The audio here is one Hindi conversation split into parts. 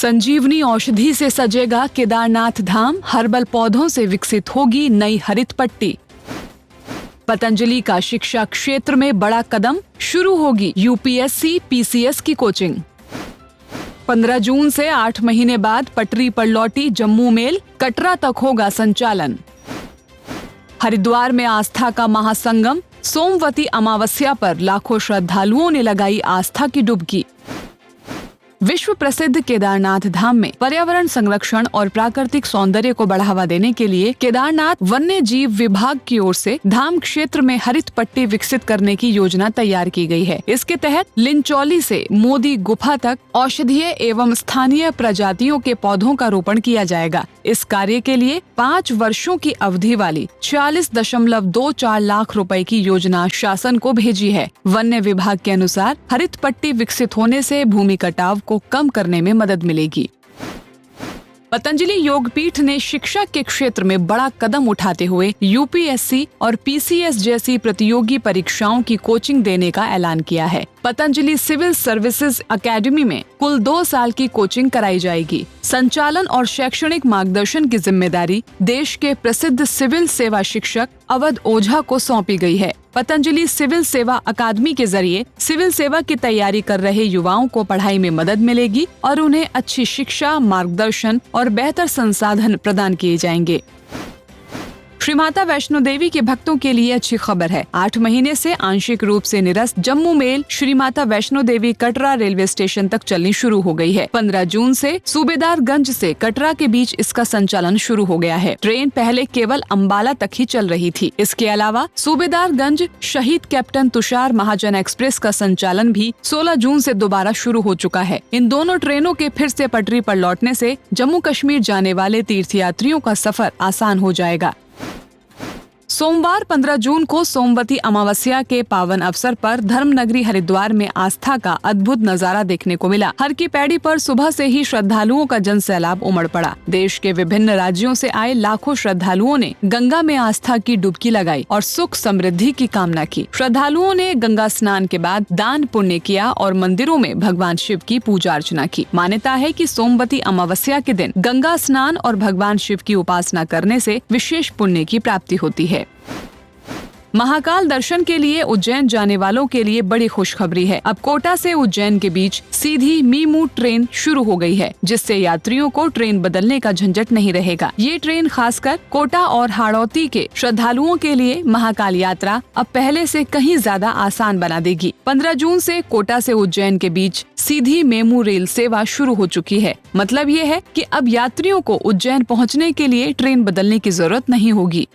संजीवनी औषधि से सजेगा केदारनाथ धाम, हर्बल पौधों से विकसित होगी नई हरित पट्टी। पतंजलि का शिक्षा क्षेत्र में बड़ा कदम, शुरू होगी यूपीएससी पीसीएस की कोचिंग। 15 जून से 8 महीने बाद पटरी पर लौटी जम्मू मेल, कटरा तक होगा संचालन। हरिद्वार में आस्था का महासंगम, सोमवती अमावस्या पर लाखों श्रद्धालुओं ने लगाई आस्था की डुबकी। विश्व प्रसिद्ध केदारनाथ धाम में पर्यावरण संरक्षण और प्राकृतिक सौंदर्य को बढ़ावा देने के लिए केदारनाथ वन्य जीव विभाग की ओर से धाम क्षेत्र में हरित पट्टी विकसित करने की योजना तैयार की गई है। इसके तहत लिंचौली से मोदी गुफा तक औषधीय एवं स्थानीय प्रजातियों के पौधों का रोपण किया जाएगा। इस कार्य के लिए 5 वर्षों की अवधि वाली 40.24 लाख रुपए की योजना शासन को भेजी है। वन्य विभाग के अनुसार हरित पट्टी विकसित होने से भूमि कटाव को कम करने में मदद मिलेगी। पतंजलि योगपीठ ने शिक्षा के क्षेत्र में बड़ा कदम उठाते हुए यूपीएससी और पीसीएस जैसी प्रतियोगी परीक्षाओं की कोचिंग देने का ऐलान किया है। पतंजलि सिविल सर्विसेज एकेडमी में कुल 2 साल की कोचिंग कराई जाएगी। संचालन और शैक्षणिक मार्गदर्शन की जिम्मेदारी देश के प्रसिद्ध सिविल सेवा शिक्षक अवध ओझा को सौंपी गई है। पतंजलि सिविल सेवा अकादमी के जरिए सिविल सेवा की तैयारी कर रहे युवाओं को पढ़ाई में मदद मिलेगी और उन्हें अच्छी शिक्षा, मार्गदर्शन और बेहतर संसाधन प्रदान किए जाएंगे। श्री माता वैष्णो देवी के भक्तों के लिए अच्छी खबर है। 8 महीने से आंशिक रूप से निरस्त Jammu mail Shri Mata Vaishno Devi Katra railway station तक चलनी शुरू हो गई है। 15 जून से सूबेदारगंज से कटरा के बीच इसका संचालन शुरू हो गया है। ट्रेन पहले केवल अंबाला तक ही चल रही थी। इसके अलावा सूबेदारगंज शहीद कैप्टन तुषार महाजन एक्सप्रेस का संचालन भी 16 जून से दोबारा शुरू हो चुका है। इन दोनों ट्रेनों के फिर से पटरी पर लौटने से जम्मू कश्मीर जाने वाले तीर्थयात्रियों का सफर आसान हो जाएगा। सोमवार 15 जून को सोमवती अमावस्या के पावन अवसर पर धर्मनगरी हरिद्वार में आस्था का अद्भुत नजारा देखने को मिला। हर की पैड़ी पर सुबह से ही श्रद्धालुओं का जनसैलाब उमड़ पड़ा। देश के विभिन्न राज्यों से आए लाखों श्रद्धालुओं ने गंगा में आस्था की डुबकी लगाई और सुख समृद्धि की कामना की। श्रद्धालुओं ने गंगा स्नान के बाद दान पुण्य किया और मंदिरों में भगवान शिव की पूजा अर्चना की। मान्यता है कि सोमवती अमावस्या के दिन गंगा स्नान और भगवान शिव की उपासना करने से विशेष पुण्य की प्राप्ति होती है। महाकाल दर्शन के लिए उज्जैन जाने वालों के लिए बड़ी खुशखबरी है। अब कोटा से उज्जैन के बीच सीधी मीमू ट्रेन शुरू हो गई है, जिससे यात्रियों को ट्रेन बदलने का झंझट नहीं रहेगा। ये ट्रेन खासकर कोटा और हाड़ौती के श्रद्धालुओं के लिए महाकाल यात्रा अब पहले से कहीं ज्यादा आसान बना देगी। 15 जून से कोटा से उज्जैन के बीच सीधी मेमू रेल सेवा शुरू हो चुकी है। मतलब ये है कि अब यात्रियों को उज्जैन पहुँचने के लिए ट्रेन बदलने की जरूरत नहीं होगी।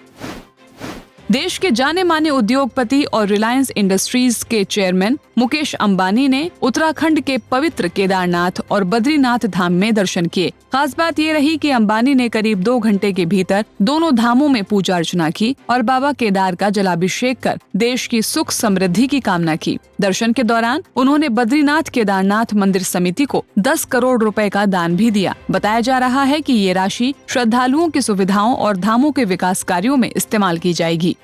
देश के जाने माने उद्योगपति और रिलायंस इंडस्ट्रीज के चेयरमैन मुकेश अंबानी ने उत्तराखंड के पवित्र केदारनाथ और बद्रीनाथ धाम में दर्शन किए। खास बात ये रही कि अंबानी ने करीब 2 घंटे के भीतर दोनों धामों में पूजा अर्चना की और बाबा केदार का जलाभिषेक कर देश की सुख समृद्धि की कामना की। दर्शन के दौरान उन्होंने बद्रीनाथ केदारनाथ मंदिर समिति को 10 करोड़ रुपए का दान भी दिया। बताया जा रहा है कि ये राशि श्रद्धालुओं की सुविधाओं और धामों के विकास कार्यों में इस्तेमाल की जाएगी।